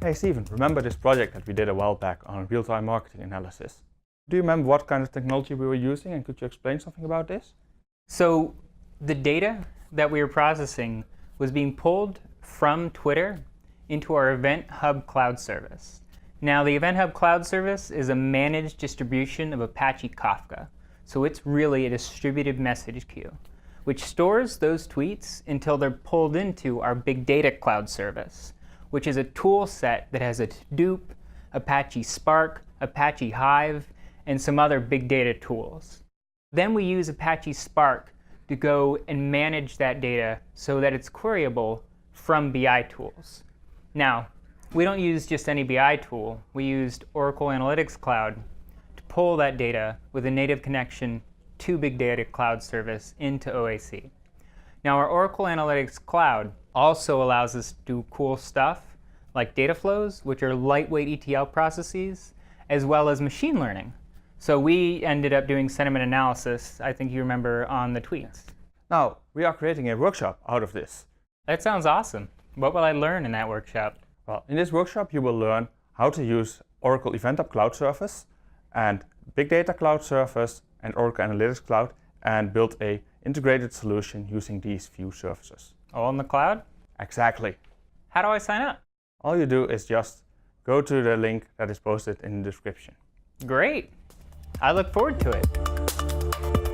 Hey Steven, remember this project that we did a while back on real-time marketing analysis? Do you remember what kind of technology we were using, and could you explain something about this? So the data that we were processing was being pulled from Twitter into our Event Hub cloud service. Now the Event Hub cloud service is a managed distribution of Apache Kafka. So it's really a distributed message queue, which stores those tweets until they're pulled into our Big Data Cloud service, which is a tool set that has a Hadoop, Apache Spark, Apache Hive, and some other big data tools. Then we use Apache Spark to go and manage that data so that it's queryable from BI tools. Now, we don't use just any BI tool. We used Oracle Analytics Cloud to pull that data with a native connection to Big Data Cloud service into OAC. Now, our Oracle Analytics Cloud also allows us to do cool stuff like data flows, which are lightweight ETL processes, as well as machine learning. So we ended up doing sentiment analysis, I think you remember, on the tweets. Now, we are creating a workshop out of this. That sounds awesome. What will I learn in that workshop? Well, in this workshop you will learn how to use Oracle Event Hub Cloud Service and Big Data Cloud Service and Oracle Analytics Cloud and build a integrated solution using these few services. All in the cloud? Exactly. How do I sign up? All you do is just go to the link that is posted in the description. Great. I look forward to it.